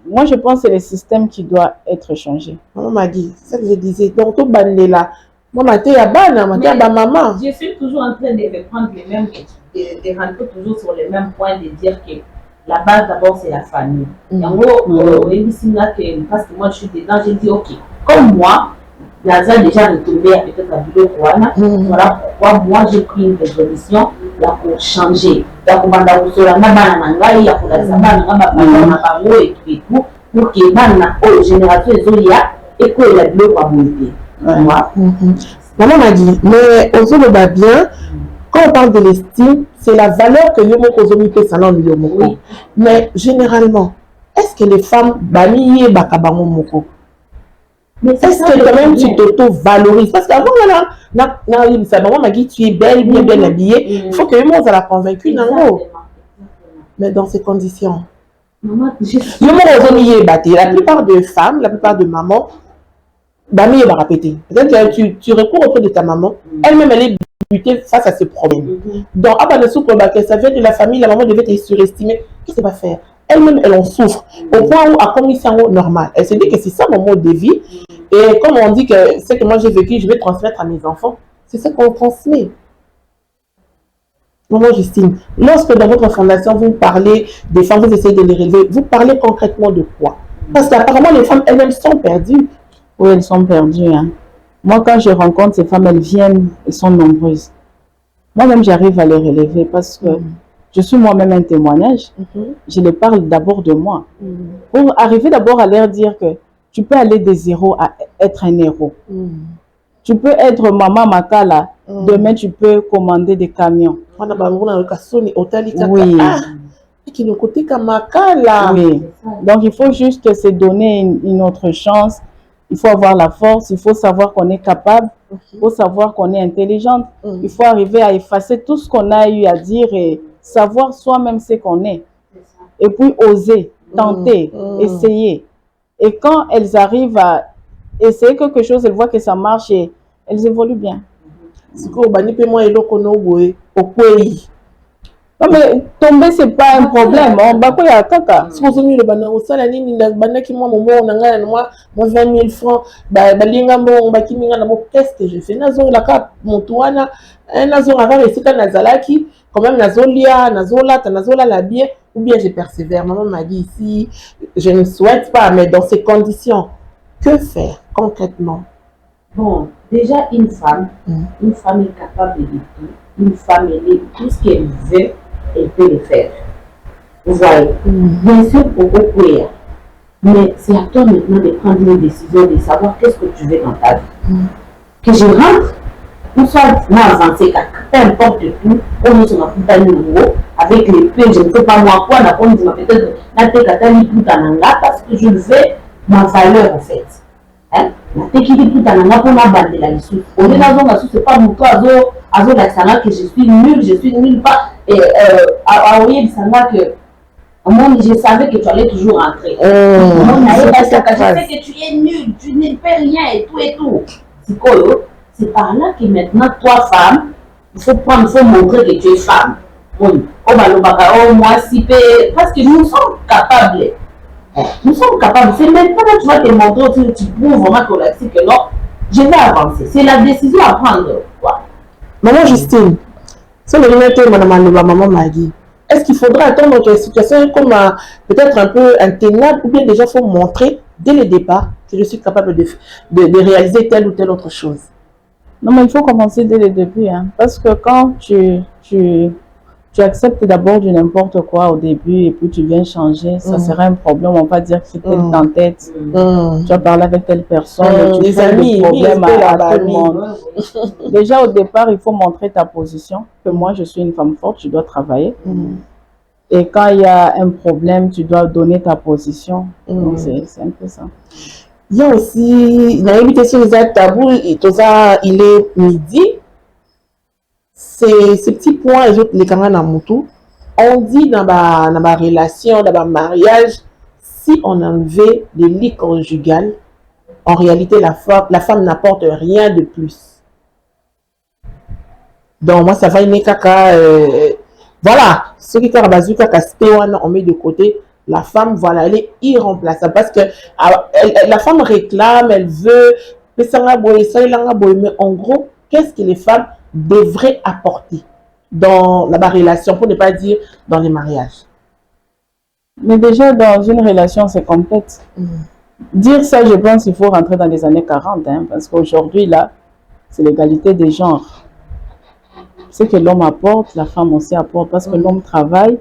Moi, je pense que c'est le système qui doit être changé. Maman m'a dit, c'est ça que je disais, donc tout banné là. Moi, maman. Je suis toujours en train de reprendre les mêmes, de rentrer toujours sur les mêmes points, de dire que la base d'abord c'est la famille. Et en gros, parce que moi je suis dedans, j'ai dit ok, comme moi, Laza a déjà retourné peut-être à Bilo Kouana, voilà pourquoi moi j'ai pris une résolution là pour changer. Donc on va dans la Nabana, il y a pour la Zamba, et tout, pour que les générations et que la Bilo Kouana. Maman m'a dit, mais on se va bien. Quand on parle de l'estime, c'est la valeur que Yomo Kozomi peut salon Yomo. Mais généralement, est-ce que les femmes, baniye bakabango moko. Mais Est-ce que quand même tu t'auto-valorises? Parce qu'avant, maman m'a dit tu es belle, bien habillée. Il faut que moi, on l'a convaincu. Mais dans ces conditions. Maman, la plupart des femmes, la plupart de mamans, bami va répéter. Peut-être que tu recours auprès de ta maman, elle-même elle est butée face à ce problème. Donc, ça vient de la famille, la maman devait être surestimer. Qu'est-ce qu'elle va faire? Elle-même, elle en souffre. Au point où, à condition normale, elle se dit que c'est ça mon mode de vie. Et comme on dit que ce que moi j'ai vécu, je vais transmettre à mes enfants, c'est ce qu'on transmet. Maman Justine, lorsque dans votre fondation, vous parlez des femmes, vous essayez de les relever, vous parlez concrètement de quoi? Parce qu'apparemment, les femmes elles-mêmes sont perdues. Oui, elles sont perdues. Hein. Moi, quand je rencontre ces femmes, elles viennent, elles sont nombreuses. Moi-même, j'arrive à les relever parce que je suis moi-même un témoignage. Je les parle d'abord de moi. Pour arriver d'abord à leur dire que tu peux aller de zéro à être un héros. Tu peux être maman Makala. Demain, tu peux commander des camions. Oui. Oui. Donc, il faut juste se donner une autre chance. Il faut avoir la force. Il faut savoir qu'on est capable. Il faut savoir qu'on est intelligente. Il faut arriver à effacer tout ce qu'on a eu à dire et savoir soi-même ce qu'on est. Et puis, oser, tenter, essayer. Et quand elles arrivent à essayer quelque chose, elles voient que ça marche et elles évoluent bien. Non, mais tomber, ce n'est pas un problème. On va quoi à caca. Si vous avez le banana au salaire, moi 20 000 francs, qu'est-ce que je fais? Nazo la cap, mon toana, un nazo avant ici quand nazalaki, quand même nazolia, nazola, nazola la bien, ou bien je persévère. Maman m'a dit ici, je ne souhaite pas, mais dans ces conditions, que faire concrètement? Bon, déjà une femme est capable de tout. Une femme, elle est tout ce qu'elle veut, elle peut le faire. Vous voyez, bien sûr, pour beaucoup, mais c'est à toi maintenant de prendre une décision, de savoir qu'est-ce que tu veux dans ta vie. Que je rentre, ou soit avancé, peu importe tout, on est sur ma putain de nouveau, avec les plaies, je ne sais pas moi quoi, on dit peut-être, parce que je veux ma valeur en fait. Hein? C'est pas mon cas, que je suis nul pas. Et je savais que tu allais toujours rentrer. Je sais que tu es nul, tu ne fais rien et tout. C'est par là que maintenant, toi, femme, il faut montrer que tu es femme. Parce que nous sommes capables. Nous sommes capables. C'est maintenant que tu vas te montrer, tu prouves vraiment que non, je vais avancer. C'est la décision à prendre. Quoi. Maman Justine, c'est le maman m'a dit. Est-ce qu'il faudra attendre que la situation comme peut-être un peu intenable ou bien déjà il faut montrer dès le départ que je suis capable de réaliser telle ou telle autre chose? Non, mais il faut commencer dès le début. Hein, parce que quand tu acceptes d'abord du n'importe quoi au début et puis tu viens changer, ça sera un problème. On va dire que c'est telle en tête. Tu as parlé avec telle personne, tu fais des problèmes à tout le monde. Déjà au départ, il faut montrer ta position, que moi je suis une femme forte, je dois travailler. Et quand il y a un problème, tu dois donner ta position. Donc c'est un peu ça. Il y a aussi, dans l'invitation des tabous, il est midi. Ces petits points, les camarades dans Moutou, on dit dans ma relation, dans ma mariage, si on enlevait les lits conjugales, en réalité, la femme n'apporte rien de plus. Donc, moi, ça va une caca. Voilà, ce qui on met de côté. La femme, voilà, elle est irremplaçable parce que la femme réclame, elle veut, mais en gros, qu'est-ce que les femmes devraient apporter dans la relation, pour ne pas dire dans les mariages? Mais déjà, dans une relation, c'est complète. Dire ça, je pense qu'il faut rentrer dans les années 40, hein, parce qu'aujourd'hui, là, c'est l'égalité des genres. Ce que l'homme apporte, la femme aussi apporte, parce que l'homme travaille,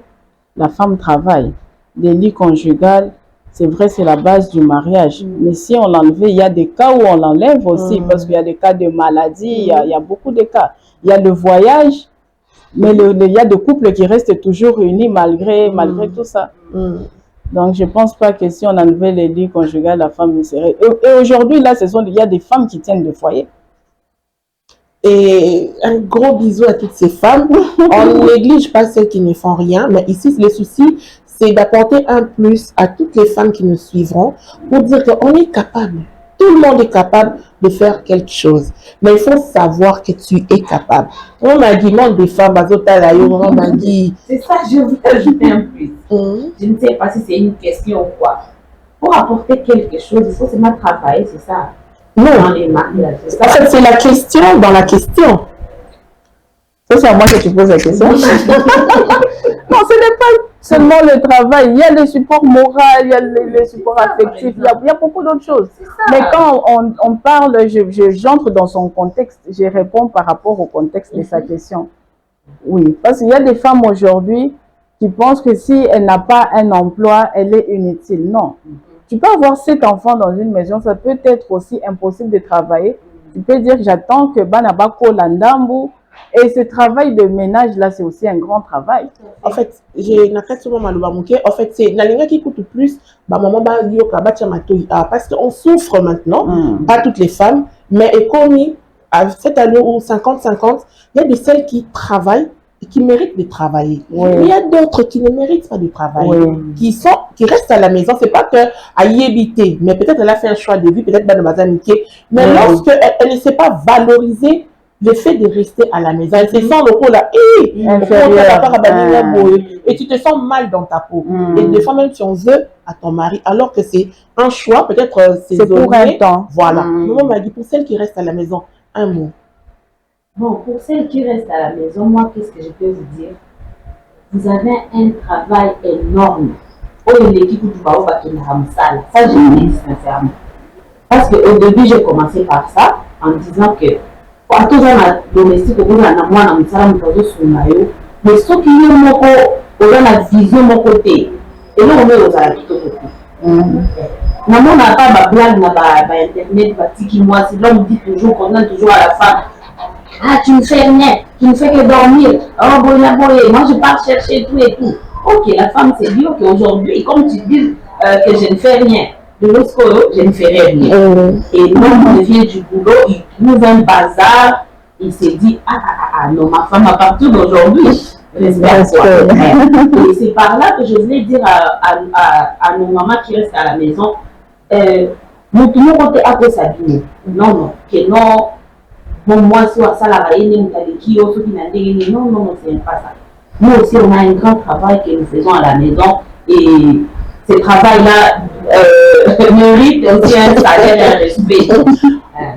la femme travaille. Les lits conjugales, c'est vrai, c'est la base du mariage. Mais si on l'enlevait, il y a des cas où on l'enlève aussi, parce qu'il y a des cas de maladie, il y a beaucoup de cas. Il y a le voyage, mais il y a des couples qui restent toujours réunis malgré tout ça. Donc, je ne pense pas que si on enlevait les lits conjugales, la femme serait... Et aujourd'hui, là, il y a des femmes qui tiennent le foyer. Et un gros bisou à toutes ces femmes. On ne néglige pas celles qui ne font rien, mais ici, le souci, c'est d'apporter un plus à toutes les femmes qui nous suivront pour dire qu'on est capable. Tout le monde est capable de faire quelque chose. Mais il faut savoir que tu es capable. On m'a dit, monde des femmes, on m'a dit... C'est ça, je veux ajouter un plus. Je ne sais pas si c'est une question ou quoi. Pour apporter quelque chose, il faut seulement travailler, c'est ça. Non. Dans les mariages. En fait, c'est la question dans la question. Ça, c'est à moi que tu poses la question. Non, ce n'est pas seulement le travail. Il y a le support moral, il y a le support affectif, il y a beaucoup d'autres choses. Mais quand on parle, j'entre dans son contexte, je réponds par rapport au contexte de sa question. Oui, parce qu'il y a des femmes aujourd'hui qui pensent que si elle n'a pas un emploi, elle est inutile. Non. Tu peux avoir 7 enfants dans une maison, ça peut être aussi impossible de travailler. Tu peux dire, j'attends que Banabako Landambu. Et ce travail de ménage là, c'est aussi un grand travail. En fait, j'ai souvent en fait, c'est la ligne qui coûte plus. Maman parce qu'on souffre maintenant, pas toutes les femmes, mais comme à cette année où 50-50, il y a des celles qui travaillent et qui méritent de travailler. Oui. Mais il y a d'autres qui ne méritent pas de travailler, qui restent à la maison. C'est pas que à y habiter, mais peut-être elle a fait un choix de vie, peut-être mais lorsque elle ne sait pas valoriser le fait de rester à la maison, elle se sent le coup là, et tu te sens mal dans ta peau. Et des fois même si on veut à ton mari, alors que c'est un choix, peut-être c'est pour un temps. Voilà. Maman m'a dit, pour celles qui restent à la maison, un mot. Bon, pour celles qui restent à la maison, moi, qu'est-ce que je peux vous dire? Vous avez un travail énorme. Ça, je le dis sincèrement. Parce qu'au début, j'ai commencé par ça, en disant que à tous les domestiques, mais ceux qui ont la vision de mon côté, et là, on est aux alentours. On n'a pas de blague dans Internet, moi, c'est là on dit toujours, qu'on a toujours à la fin. Ah, tu ne fais rien, tu ne fais que dormir. Oh, moi je pars chercher tout et tout. Ok, la femme s'est dit, ok, aujourd'hui, comme tu dis que je ne fais rien, de l'autre côté, je ne fais rien. Et donc, il revient du boulot, il trouve un bazar, il s'est dit, non, ma femme, à partir d'aujourd'hui, j'espère quoi. Et c'est par là que je voulais dire à nos mamans qui restent à la maison, nous tout le monde est à cause s'habiller. Non, que non. Bon, moi, si on a ça, la non, c'est pas ça. Nous aussi, on a un grand travail que nous faisons à la maison et ce travail-là mérite aussi un salaire et un respect.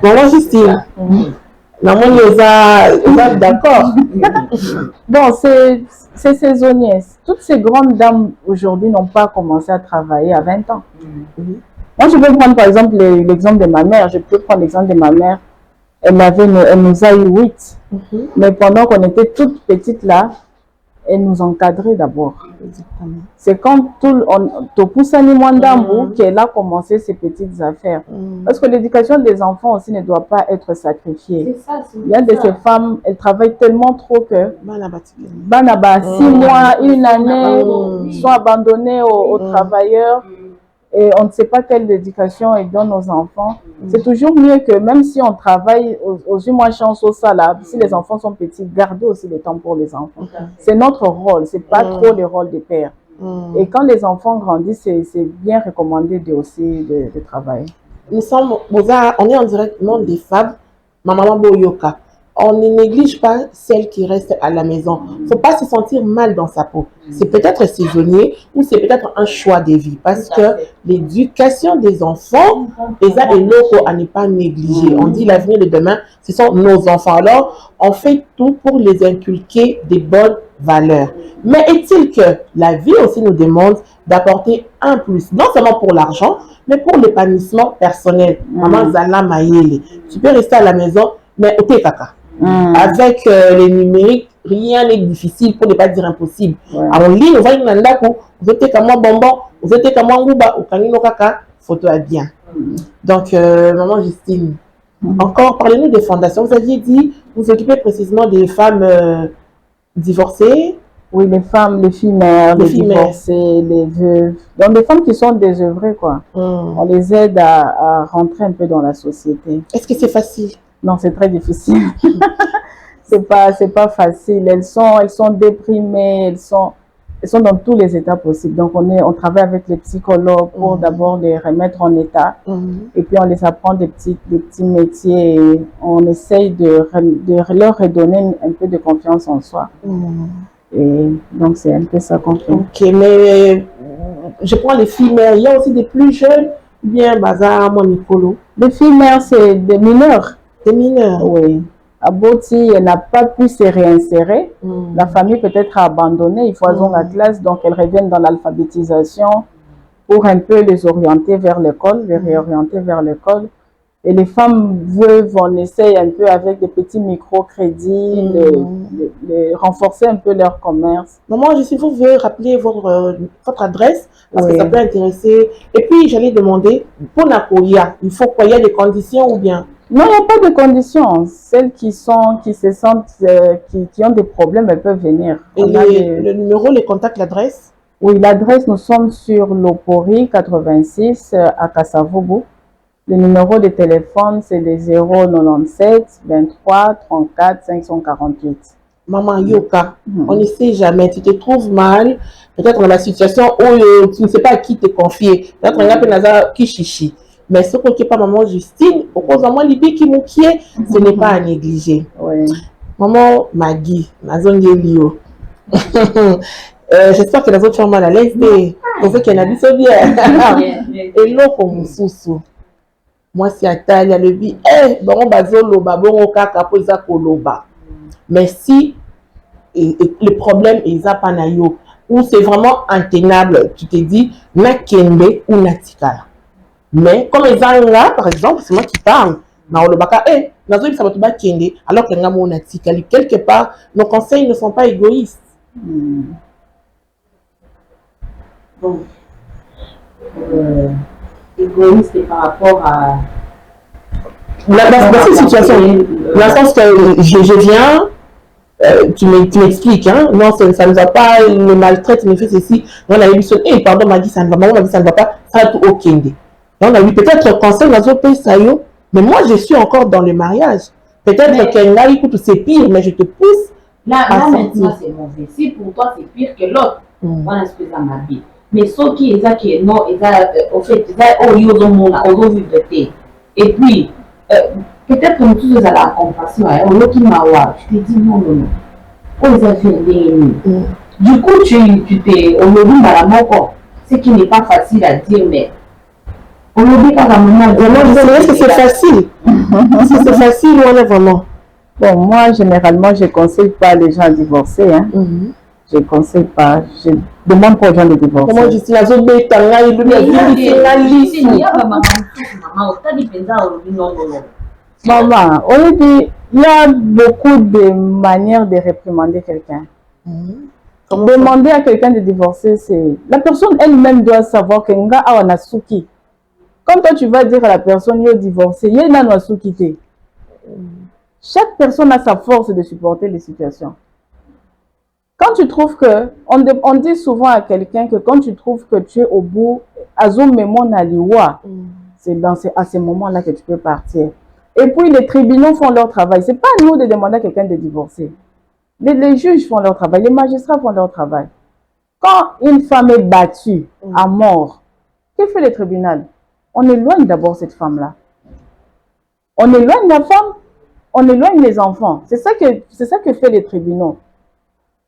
Voilà, Justine. Maman, nous a d'accord. Bon, c'est saisonnier. Toutes ces grandes dames aujourd'hui n'ont pas commencé à travailler à 20 ans. Moi, je peux prendre par exemple l'exemple de ma mère. Je peux prendre l'exemple de ma mère. Elle nous a eu 8. Mais pendant qu'on était toutes petites là, elle nous encadrait d'abord. C'est quand qu'elle a commencé ses petites affaires. Parce que l'éducation des enfants aussi ne doit pas être sacrifiée. Il y a de ces femmes, elles travaillent tellement trop que 6 mois, 1 année, sont abandonnées aux travailleurs. Et on ne sait pas quelle éducation ils donnent aux enfants. C'est toujours mieux que même si on travaille aux moins chance au salaire, si les enfants sont petits, gardez aussi le temps pour les enfants. C'est notre rôle, c'est pas trop le rôle des pères. Et quand les enfants grandissent, c'est bien recommandé aussi de travailler. On est en direct monde des femmes, Maman Boyoka. On ne néglige pas celles qui restent à la maison. Il ne faut pas se sentir mal dans sa peau. C'est peut-être saisonnier ou c'est peut-être un choix de vie. Parce que l'éducation des enfants, et ça est loco à ne pas négliger. On dit l'avenir de demain, ce sont nos enfants. Alors, on fait tout pour les inculquer des bonnes valeurs. Mais est-il que la vie aussi nous demande d'apporter un plus, non seulement pour l'argent, mais pour l'épanouissement personnel. Maman Zala Mayele. Tu peux rester à la maison, mais au kaka. Avec les numériques, rien n'est difficile pour ne pas dire impossible. En ligne, on va y aller vous êtes comme moi bonbon, vous êtes comme moi ngouba, ou kanino kaka, photo à bien. Donc, maman Justine, encore parlez-nous des fondations. Vous aviez dit, vous occupez précisément des femmes divorcées. Oui, les femmes, les filles mères, les divorcées, les veuves. Donc, des femmes qui sont désœuvrées, quoi. On les aide à rentrer un peu dans la société. Est-ce que c'est facile? Non, c'est très difficile. C'est pas facile. Elles sont déprimées, elles sont dans tous les états possibles. Donc, on travaille avec les psychologues pour d'abord les remettre en état. Et puis, on les apprend des petits métiers et on essaye de leur redonner un peu de confiance en soi. Et donc, c'est un peu ça qu'on fait. Ok, mais je prends les filles mères. Il y a aussi des plus jeunes, bien bazar, mon Nicolo. Les filles mères, c'est des mineurs. Des mineurs? Oui. Aboti, elle n'a pas pu se réinsérer. La famille peut-être a abandonné, il faut la classe, donc elles reviennent dans l'alphabétisation pour un peu les orienter vers l'école, les réorienter vers l'école. Et les femmes veuves, on essaye un peu avec des petits microcrédits, de renforcer un peu leur commerce. Maman, si vous voulez rappeler votre adresse, parce que ça peut intéresser. Et puis, j'allais demander, pour Nakoya, il faut quoi? Il y a des conditions ou bien? Non, il n'y a pas de conditions. Celles qui se sentent, qui ont des problèmes, elles peuvent venir. Et le numéro, les contacts, l'adresse? Oui, l'adresse, nous sommes sur Lopori 86 à Kassavobo. Le numéro de téléphone, c'est le 097 23 34 548. Maman Yoka, on ne sait jamais. Tu te trouves mal, peut-être dans la situation où tu ne sais pas à qui te confier. Peut-être on a un qui chichi. Mais ce qui n'est pas maman Justine, au cause de moi, Libye qui moukier, ce n'est pas à négliger. Oui. Maman Maggie, ma zone de Lio. J'espère que les autres sont mal à l'aise. Pour ceux qui en a dit ça bien. Et l'eau comme sous. Moi, c'est à taille, il y a le bi. Bon, bazoloba, bon, kaka, po isa koloba. Mais si le problème est à panayo, où c'est vraiment intenable, tu te dis, na kende ou na tikala. Mais comme les là, par exemple, c'est moi qui parle. Alors que quelque part, nos conseils ne sont pas égoïstes. Bon. Égoïste par rapport à cette situation. Dans le sens que je viens, tu m'expliques, hein? Non, ça ne va pas, il me maltraite, il me fait ceci. On a eu pardon, m'a dit ça ne va pas, maman m'a dit ça ne va pas, ça va tout ok. On a eu peut-être conseil dans d'autres pays, ça y est. Mais moi, je suis encore dans le mariage. Peut-être qu'elle a écoute, c'est pire, mais je te pousse. Là maintenant, c'est mauvais. Si pour toi, c'est pire que l'autre, voilà ce que ça m'a dit. Mais ce qui est non, au fait, ils ont vu de thé. Et puis, peut-être que nous tous avons la compassion, on a qui m'a je te dis non. On les a fait du coup, tu t'es, on le dit à la mort, ce qui n'est pas facile à dire, mais on le dit à la maman. Est-ce que c'est facile? Si c'est facile, on est vraiment. Bon, moi, généralement, je ne conseille pas les gens à divorcer. Hein. Je ne conseille pas. Je demande pour les gens de divorcer. Comment je dis la zone de Tanga, il maman, on dit, il y a beaucoup de manières de réprimander quelqu'un. Demander à quelqu'un de divorcer, c'est... La personne elle-même doit savoir que nga awana suki. Comme toi, tu vas dire à la personne, yo divorcé, il y a une suki. Chaque personne a sa force de supporter les situations. Quand tu trouves que, on dit souvent à quelqu'un que quand tu trouves que tu es au bout, c'est à ce moment-là que tu peux partir. Et puis les tribunaux font leur travail. Ce n'est pas à nous de demander à quelqu'un de divorcer. Les juges font leur travail, les magistrats font leur travail. Quand une femme est battue à mort, que fait le tribunal? On éloigne d'abord cette femme-là. On éloigne la femme, on éloigne les enfants. C'est ça que fait les tribunaux.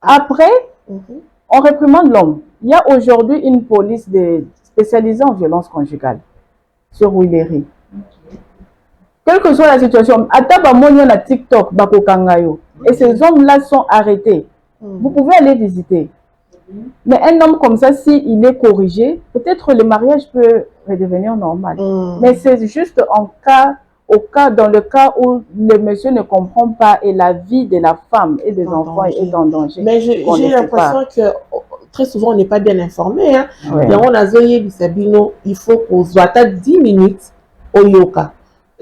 Après, on réprimande l'homme. Il y a aujourd'hui une police spécialisée en violence conjugale sur Willery. Quelle que soit la situation, à TikTok, et ces hommes-là sont arrêtés. Vous pouvez aller visiter. Mais un homme comme ça, s'il est corrigé, peut-être le mariage peut redevenir normal. Mais c'est juste dans le cas où le monsieur ne comprend pas et la vie de la femme et des enfants est en danger. Mais j'ai l'impression que très souvent on n'est pas bien informé. Hein? Ouais. On a Zoé du Sabino, il faut qu'on soit à 10 minutes au yoga.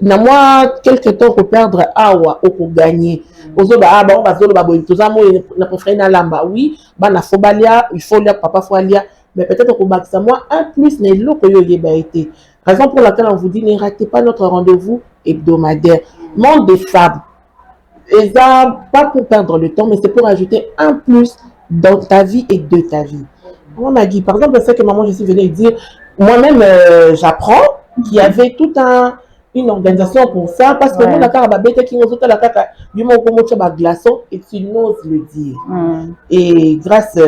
na moi quelque temps pour perdre awa ou pour gagner ozoba ah bon bazolo ba boy tozamo na préféré na lamba oui ba na fobalia il faut lire papa faut lire mais peut-être au bac ça moi un plus n'est l'autre yo yeba été raison pour laquelle on vous dit ne ratez pas notre rendez-vous hebdomadaire monde des femmes et ça pas pour perdre le temps mais c'est pour ajouter un plus dans ta vie et de ta vie. Moi Maggie par exemple c'est que maman je suis venue dire moi-même j'apprends qu'il y avait tout une organisation pour ça parce que nous la carte bête qui nous autres la carte du moment où tu as glaçon et tu n'oses le dire et grâce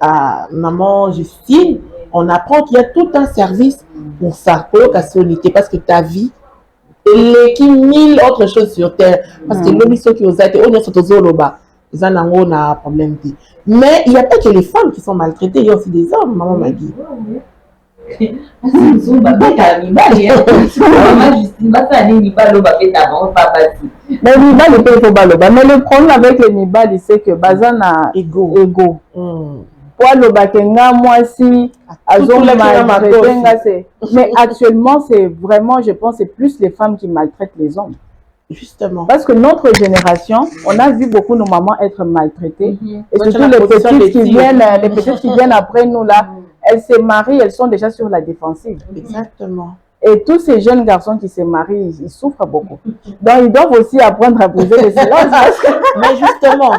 à maman Justine on apprend qu'il y a tout un service pour ça pour l'occasionalité parce que ta vie et qui mille autres choses sur terre parce que l'obligation qui aux été on est sur zoloba ils en ont un problème mais il n'y a pas que les femmes qui sont maltraitées il y a aussi des hommes maman Maggie. Mais le problème avec les Nibali, c'est que Bazana ego. Pour le Bakenga, moi si, mais actuellement, c'est vraiment, je pense, c'est plus les femmes qui maltraitent les hommes. Justement. Parce que notre génération, on a vu beaucoup nos mamans être maltraitées. Et surtout les petites qui viennent après nous là. Elles se marient, elles sont déjà sur la défensive. Exactement. Et tous ces jeunes garçons qui se marient, ils souffrent beaucoup. Donc, ils doivent aussi apprendre à briser les silences. Mais justement,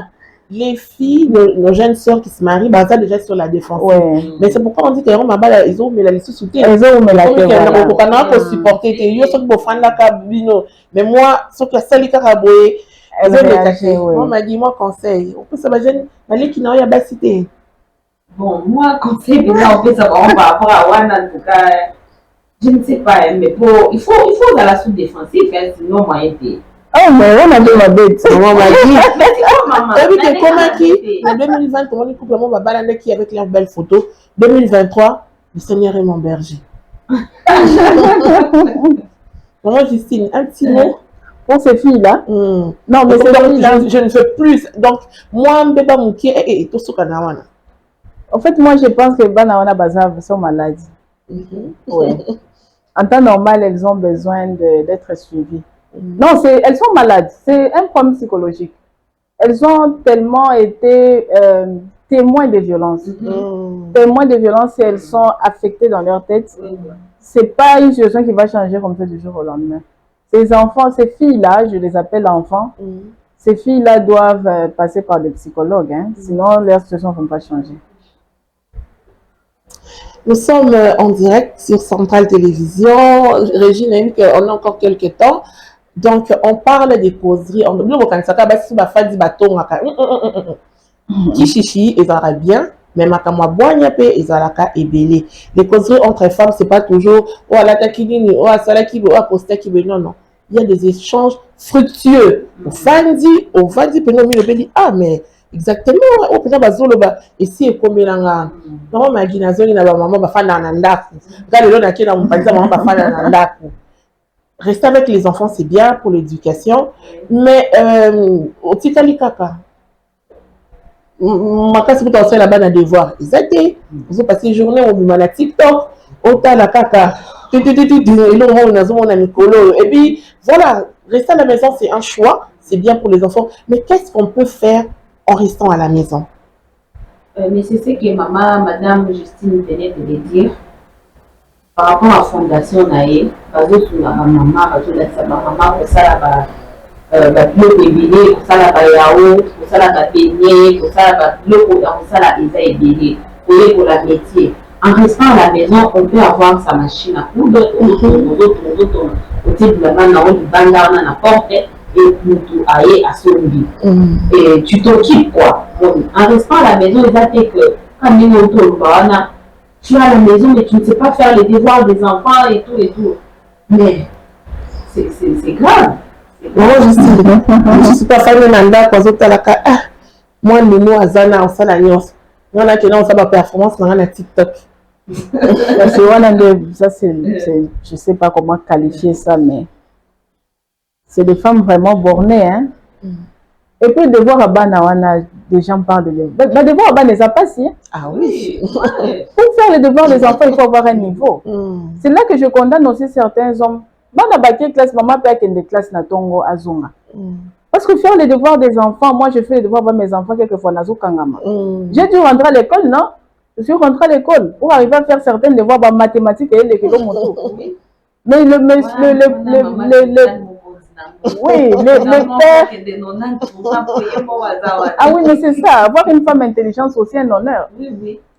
les filles, nos jeunes sœurs qui se marient, bah, ça déjà sur la défensive. Ouais. Mais c'est pourquoi on dit qu'ils ont mis la liste sous terre. Ils ont mis la terre. Ils ont supporté. Mais moi, sauf que celle qui a raboué, ils ont détaché. Moi, m'a dit, moi, conseil. On peut se imaginer, aller qui n'a pas de cité. Bon, moi, conseil, on peut savoir par rapport à Wana, en tout cas, je ne sais pas, mais il faut dans la sous-défensive, sinon, moi, été. Oh, mais on a de la bête. Maman m'a dit. Mais c'est quoi, maman? T'as vu que comment qui, en 2020, comment les couples m'ont baladé qui avec leurs belles photos. 2023, le Seigneur est mon berger. Maman Justine, un petit mot. Pour ces filles-là. Non, mais ces filles-là. Je ne fais plus. Donc, moi, je ne sais pas et tout ce qu'on a. En fait, moi, je pense que les Banawana Bazav sont malades. Ouais. En temps normal, elles ont besoin d'être suivies. Non, elles sont malades. C'est un problème psychologique. Elles ont tellement été témoins de violence. Témoins de violence et elles sont affectées dans leur tête. C'est pas une situation qui va changer comme ça du jour au lendemain. Ces enfants, ces filles-là, je les appelle enfants. Ces filles-là doivent passer par des psychologues. Sinon, leur situation ne va pas changer. Nous sommes en direct sur Centrale Télévision. Régine a dit qu'on a encore quelques temps. Donc, on parle des causeries. On dit Kishishi, ils auraient bien. Mais Makamwa Boignape, ils auraient ébélé. Les causeries entre femmes, ce n'est pas toujours oh, la takini, oh, salaki, oh, postaki, non, non. Il y a des échanges fructueux. On va dire, ah, mais. Exactement, au final bazolo ba ici et comme langa non imagination na ba maman ba fana na ndaku quand le na kina mpanza maman ba fana na ndaku rester avec les enfants c'est bien pour l'éducation mais au tikali kaka makasi pour faire là-bas na devoir exacté vous passez journée au bimana TikTok ota la kaka et puis voilà rester à la maison c'est un choix c'est bien pour les enfants mais qu'est-ce qu'on peut faire en restant à la maison? Mais c'est ce que madame Justine venait de le dire. Par rapport à la fondation Naé, parce que maman, pour ça, la bleu ébélé, pour ça, la yaourt, pour ça, la beignet, pour ça, la bleu, pour ça, la isa ébélé, pour la métier. En restant à la maison, on peut avoir sa machine à coudre, au type de la main, du bandar, on a porté. Et tu ailles à son vie. Et tu t'occupes quoi. Donc, en restant à la maison, ils ont que quand tu es à la maison mais tu ne sais pas faire les devoirs des enfants et tout. Mais c'est grave. Moi, je ne suis pas fan de Nanda quand on a moi, Nino Azana, on s'en a on a qui on sa performance on a TikTok. Ça, je ne sais pas comment qualifier ça, mais c'est des femmes vraiment bornées, hein. Et puis de voir à Banawana, des gens parlent de lui. Mais de voir à Banawana, ça passe, hein. Ah oui. Pour faire les devoirs des enfants, il faut avoir un niveau. C'est là que je condamne aussi certains hommes. Bana baké classe, maman peut être des classes na tongo azonga. Parce que faire les devoirs des enfants, moi je fais les devoirs de mes enfants quelquefois nazo kangama. J'ai dû rentrer à l'école, non? Je suis rentrée à l'école pour arriver à faire certains devoirs en mathématiques et les kilomotos. Mais oui, les pères. Ah oui, mais c'est ça. Avoir une femme intelligente, c'est aussi un honneur.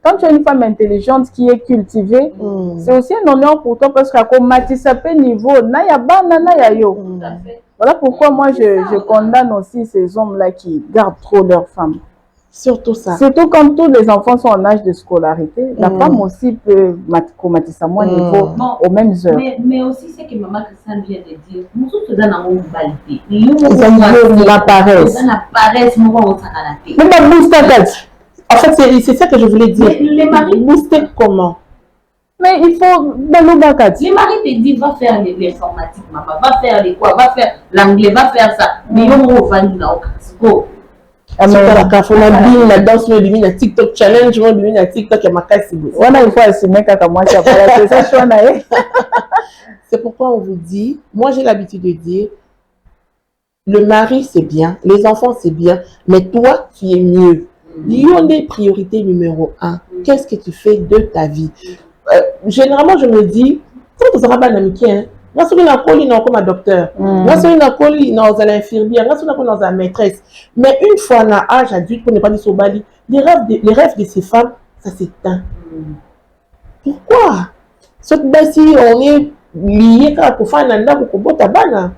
Quand tu as une femme intelligente qui est cultivée, c'est aussi un honneur pour toi parce qu'à comme Matisapé niveau, naya bana naya yo. Voilà pourquoi moi je condamne aussi ces hommes-là qui gardent trop leurs femmes. Surtout ça. Surtout quand tous les enfants sont en âge de scolarité, la femme aussi peut chromatisa moins niveau aux mêmes heures. Mais aussi, c'est que maman Christiane vient de dire, nous sommes dans la globalité. La paresse. En fait, c'est ça que je voulais dire. Les maris booster comment? Mais il faut les maris te disent va faire l'informatique, maman, va faire les quoi, va faire l'anglais, va faire ça. Mais on va nous la danse, la TikTok challenge, la TikTok et ma casse. C'est pourquoi on vous dit, moi j'ai l'habitude de dire, le mari c'est bien, les enfants c'est bien, mais toi tu es mieux. Il y a des priorités numéro 1. Qu'est-ce que tu fais de ta vie? Généralement je me dis, quand tu seras pas un américain, moi, je suis comme un docteur, moi, je suis dans un infirmière, moi, je suis dans une maîtresse. Mais une fois à l'âge adulte, pour ne pas dire sur Bali, les rêves de ces femmes, ça s'éteint. Pourquoi? Si on est lié pour faire un anda pour tabana,